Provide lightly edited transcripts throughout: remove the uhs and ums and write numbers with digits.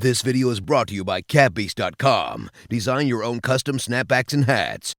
This video is brought to you by catbeast.com. Design your own custom snapbacks and hats.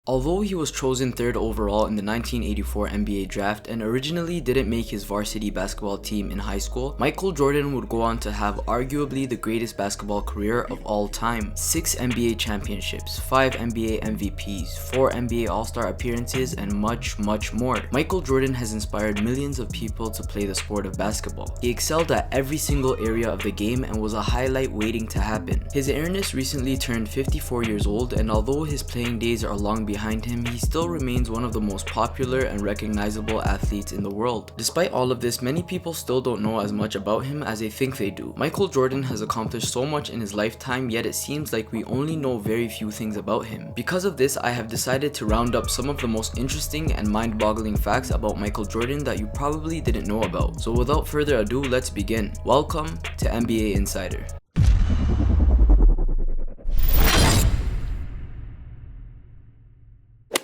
Although he was chosen 3rd overall in the 1984 NBA draft and originally didn't make his varsity basketball team in high school, Michael Jordan would go on to have arguably the greatest basketball career of all time. 6 NBA championships, 5 NBA MVPs, 4 NBA All-Star appearances, and much, much more. Michael Jordan has inspired millions of people to play the sport of basketball. He excelled at every single area of the game and was a highlight waiting to happen. His Airness recently turned 54 years old, and although his playing days are long behind him, he still remains one of the most popular and recognizable athletes in the world. Despite all of this, many people still don't know as much about him as they think they do. Michael Jordan has accomplished so much in his lifetime, yet it seems like we only know very few things about him. Because of this, I have decided to round up some of the most interesting and mind-boggling facts about Michael Jordan that you probably didn't know about. So without further ado, let's begin. Welcome to NBA Insider.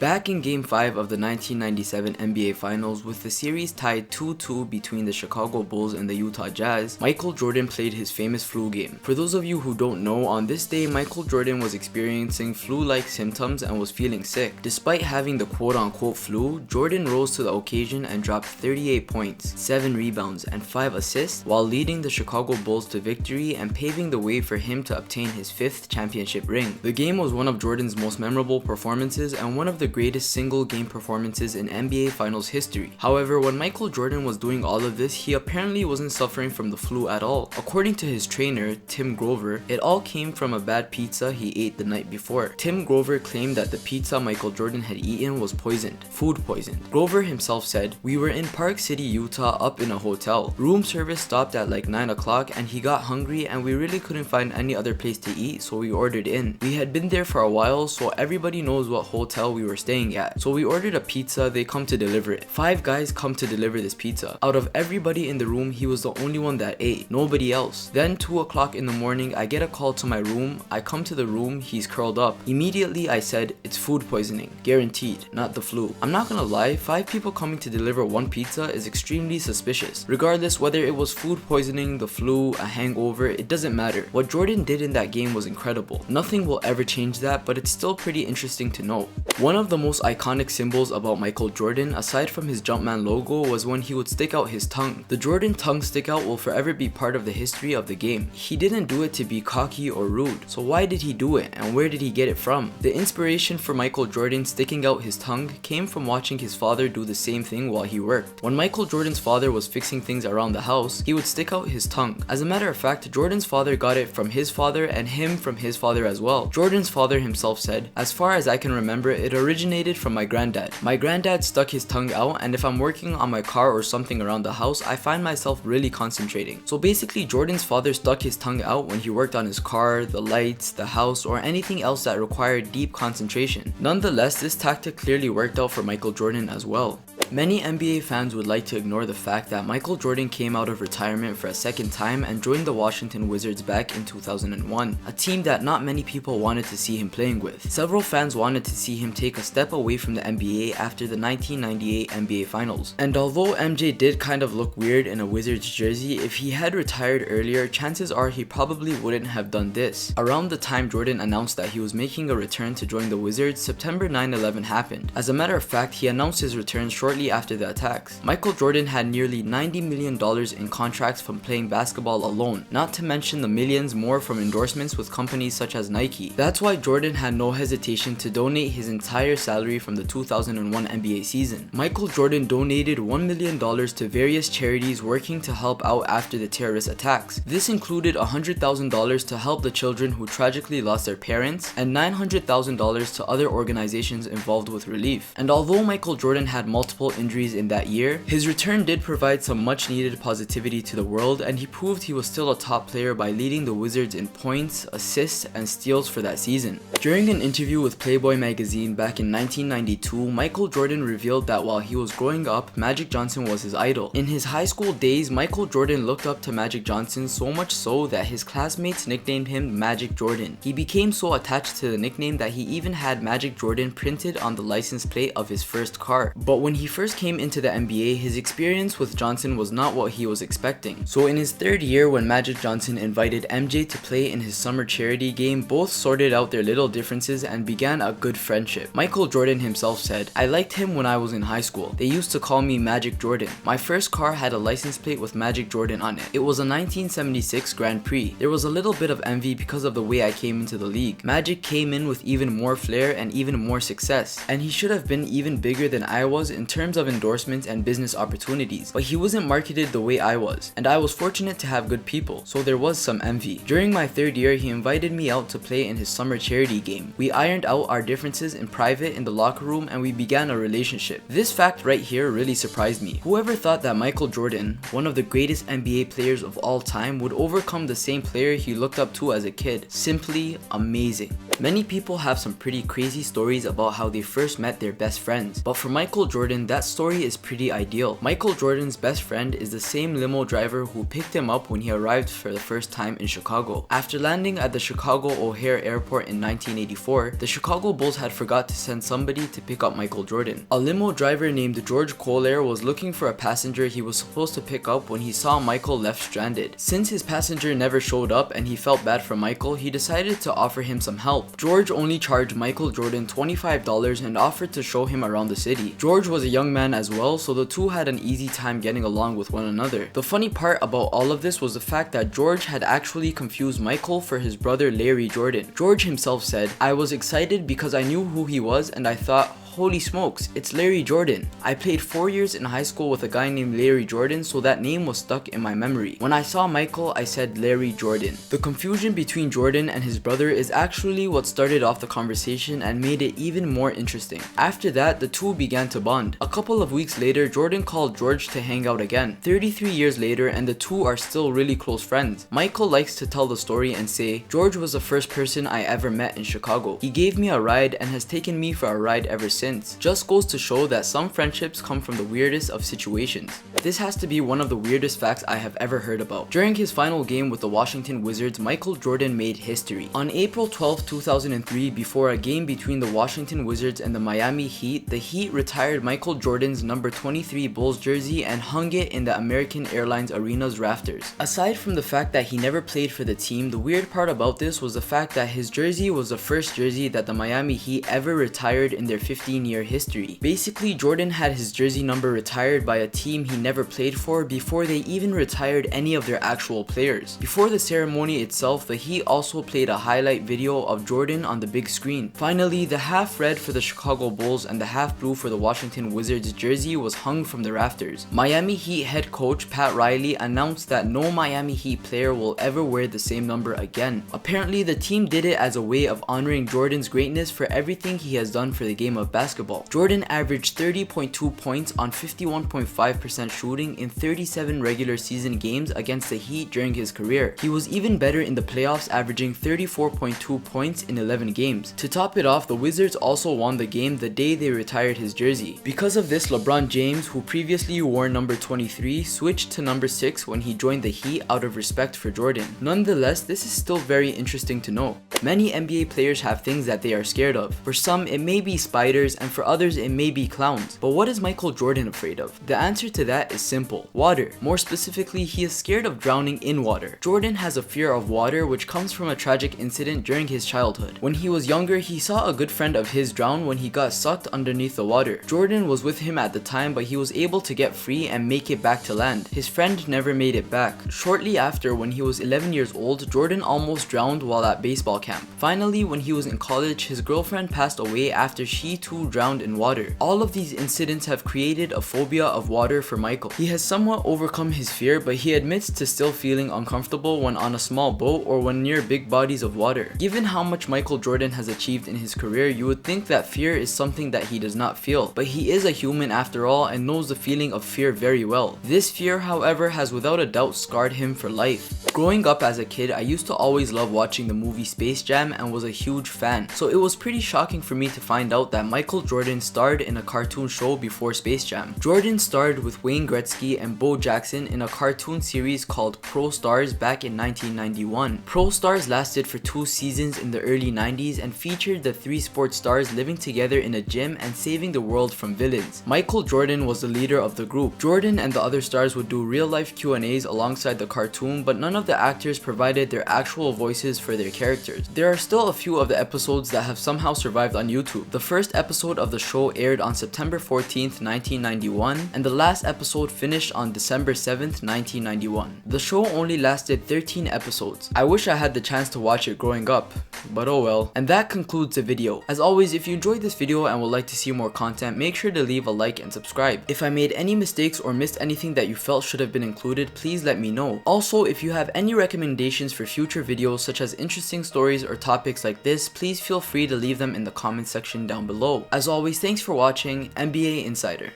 Back in Game 5 of the 1997 NBA Finals, with the series tied 2-2 between the Chicago Bulls and the Utah Jazz, Michael Jordan played his famous flu game. For those of you who don't know, on this day Michael Jordan was experiencing flu-like symptoms and was feeling sick. Despite having the quote-unquote flu, Jordan rose to the occasion and dropped 38 points, 7 rebounds, and 5 assists while leading the Chicago Bulls to victory and paving the way for him to obtain his 5th championship ring. The game was one of Jordan's most memorable performances and one of the greatest single game performances in NBA Finals history. However, when Michael Jordan was doing all of this, he apparently wasn't suffering from the flu at all. According to his trainer, Tim Grover, it all came from a bad pizza he ate the night before. Tim Grover claimed that the pizza Michael Jordan had eaten was poisoned, food poisoned. Grover himself said, "We were in Park City, Utah, up in a hotel. Room service stopped at like 9 o'clock and he got hungry and we really couldn't find any other place to eat, so we ordered in. We had been there for a while, so everybody knows what hotel we were staying at. So we ordered a pizza, they come to deliver it. 5 guys come to deliver this pizza. Out of everybody in the room, he was the only one that ate, nobody else. Then 2 o'clock in the morning, I get a call to my room. I come to the room, he's curled up. Immediately I said, it's food poisoning, guaranteed, not the flu. I'm not gonna lie, 5 people coming to deliver one pizza is extremely suspicious. Regardless whether it was food poisoning, the flu, a hangover, it doesn't matter. What Jordan did in that game was incredible. Nothing will ever change that, but it's still pretty interesting to note. One of the most iconic symbols about Michael Jordan, aside from his Jumpman logo, was when he would stick out his tongue. The Jordan tongue stick out will forever be part of the history of the game. He didn't do it to be cocky or rude, so why did he do it and where did he get it from? The inspiration for Michael Jordan sticking out his tongue came from watching his father do the same thing while he worked. When Michael Jordan's father was fixing things around the house, he would stick out his tongue. As a matter of fact, Jordan's father got it from his father and him from his father as well. Jordan's father himself said, "As far as I can remember, it originated from my granddad. My granddad stuck his tongue out, and if I'm working on my car or something around the house, I find myself really concentrating." So basically, Jordan's father stuck his tongue out when he worked on his car, the lights, the house, or anything else that required deep concentration. Nonetheless, this tactic clearly worked out for Michael Jordan as well. Many NBA fans would like to ignore the fact that Michael Jordan came out of retirement for a second time and joined the Washington Wizards back in 2001, a team that not many people wanted to see him playing with. Several fans wanted to see him take a step away from the NBA after the 1998 NBA Finals. And although MJ did kind of look weird in a Wizards jersey, if he had retired earlier, chances are he probably wouldn't have done this. Around the time Jordan announced that he was making a return to join the Wizards, September 9/11 happened. As a matter of fact, he announced his return shortly after the attacks. Michael Jordan had nearly $90 million in contracts from playing basketball alone, not to mention the millions more from endorsements with companies such as Nike. That's why Jordan had no hesitation to donate his entire salary from the 2001 NBA season. Michael Jordan donated $1 million to various charities working to help out after the terrorist attacks. This included $100,000 to help the children who tragically lost their parents and $900,000 to other organizations involved with relief. And although Michael Jordan had multiple injuries in that year, his return did provide some much needed positivity to the world, and he proved he was still a top player by leading the Wizards in points, assists, and steals for that season. During an interview with Playboy magazine back in 1992, Michael Jordan revealed that while he was growing up, Magic Johnson was his idol. In his high school days, Michael Jordan looked up to Magic Johnson so much so that his classmates nicknamed him Magic Jordan. He became so attached to the nickname that he even had Magic Jordan printed on the license plate of his first car. But when he first came into the NBA, his experience with Johnson was not what he was expecting. So in his third year, when Magic Johnson invited MJ to play in his summer charity game, both sorted out their little differences and began a good friendship. Michael Jordan himself said, "I liked him when I was in high school. They used to call me Magic Jordan. My first car had a license plate with Magic Jordan on it. It was a 1976 Grand Prix. There was a little bit of envy because of the way I came into the league. Magic came in with even more flair and even more success, and he should have been even bigger than I was in terms of endorsements and business opportunities, but he wasn't marketed the way I was, and I was fortunate to have good people, so there was some envy." During my third year, he invited me out to play in his summer charity game. We ironed out our differences in private in the locker room and we began a relationship. This fact right here really surprised me. Whoever thought that Michael Jordan, one of the greatest NBA players of all time, would overcome the same player he looked up to as a kid? Simply amazing. Many people have some pretty crazy stories about how they first met their best friends, but for Michael Jordan, that story is pretty ideal. Michael Jordan's best friend is the same limo driver who picked him up when he arrived for the first time in Chicago. After landing at the Chicago O'Hare Airport in 1984, the Chicago Bulls had forgot to send somebody to pick up Michael Jordan. A limo driver named George Colair was looking for a passenger he was supposed to pick up when he saw Michael left stranded. Since his passenger never showed up and he felt bad for Michael, he decided to offer him some help. George only charged Michael Jordan $25 and offered to show him around the city. George was a young man as well, so the two had an easy time getting along with one another. The funny part about all of this was the fact that George had actually confused Michael for his brother Larry Jordan. George himself said, "I was excited because I knew who he was and I thought, holy smokes, it's Larry Jordan. I played 4 years in high school with a guy named Larry Jordan, so that name was stuck in my memory. When I saw Michael, I said Larry Jordan." The confusion between Jordan and his brother is actually what started off the conversation and made it even more interesting. After that, the two began to bond. A couple of weeks later, Jordan called George to hang out again. 33 years later, and the two are still really close friends. Michael likes to tell the story and say, "George was the first person I ever met in Chicago. He gave me a ride and has taken me for a ride ever since." Just goes to show that some friendships come from the weirdest of situations. This has to be one of the weirdest facts I have ever heard about. During his final game with the Washington Wizards, Michael Jordan made history. On April 12, 2003, before a game between the Washington Wizards and the Miami Heat, the Heat retired Michael Jordan's number 23 Bulls jersey and hung it in the American Airlines Arena's rafters. Aside from the fact that he never played for the team, the weird part about this was the fact that his jersey was the first jersey that the Miami Heat ever retired in their 15-year history. Basically, Jordan had his jersey number retired by a team he never played for before they even retired any of their actual players. Before the ceremony itself, the Heat also played a highlight video of Jordan on the big screen. Finally, the half red for the Chicago Bulls and the half blue for the Washington Wizards jersey was hung from the rafters. Miami Heat head coach Pat Riley announced that no Miami Heat player will ever wear the same number again. Apparently, the team did it as a way of honoring Jordan's greatness for everything he has done for the game of basketball. Jordan averaged 30.2 points on 51.5% shooting in 37 regular season games against the Heat during his career. He was even better in the playoffs, averaging 34.2 points in 11 games. To top it off, the Wizards also won the game the day they retired his jersey. Because of this, LeBron James, who previously wore number 23, switched to number 6 when he joined the Heat out of respect for Jordan. Nonetheless, this is still very interesting to know. Many NBA players have things that they are scared of. For some, it may be spiders, and for others, it may be clowns. But what is Michael Jordan afraid of? The answer to that is simple: water. More specifically, he is scared of drowning in water. Jordan has a fear of water, which comes from a tragic incident during his childhood. When he was younger, he saw a good friend of his drown when he got sucked underneath the water. Jordan was with him at the time, but he was able to get free and make it back to land. His friend never made it back. Shortly after, when he was 11 years old, Jordan almost drowned while at baseball camp. Finally, when he was in college, his girlfriend passed away after she too drowned in water. All of these incidents have created a phobia of water for Michael. He has somewhat overcome his fear, but he admits to still feeling uncomfortable when on a small boat or when near big bodies of water. Given how much Michael Jordan has achieved in his career, you would think that fear is something that he does not feel, but he is a human after all and knows the feeling of fear very well. This fear, however, has without a doubt scarred him for life. Growing up as a kid, I used to always love watching the movie Space Jam and was a huge fan, so it was pretty shocking for me to find out that Michael Michael Jordan starred in a cartoon show before Space Jam. Jordan starred with Wayne Gretzky and Bo Jackson in a cartoon series called Pro Stars back in 1991. Pro Stars lasted for 2 seasons in the early 90s and featured the 3 sports stars living together in a gym and saving the world from villains. Michael Jordan was the leader of the group. Jordan and the other stars would do real-life Q&As alongside the cartoon, but none of the actors provided their actual voices for their characters. There are still a few of the episodes that have somehow survived on YouTube. The first episode of the show aired on September 14th, 1991, and the last episode finished on December 7th, 1991. The show only lasted 13 episodes. I wish I had the chance to watch it growing up, but oh well. And that concludes the video. As always, if you enjoyed this video and would like to see more content, make sure to leave a like and subscribe. If I made any mistakes or missed anything that you felt should have been included, please let me know. Also, if you have any recommendations for future videos such as interesting stories or topics like this, please feel free to leave them in the comment section down below. As always, thanks for watching NBA Insider.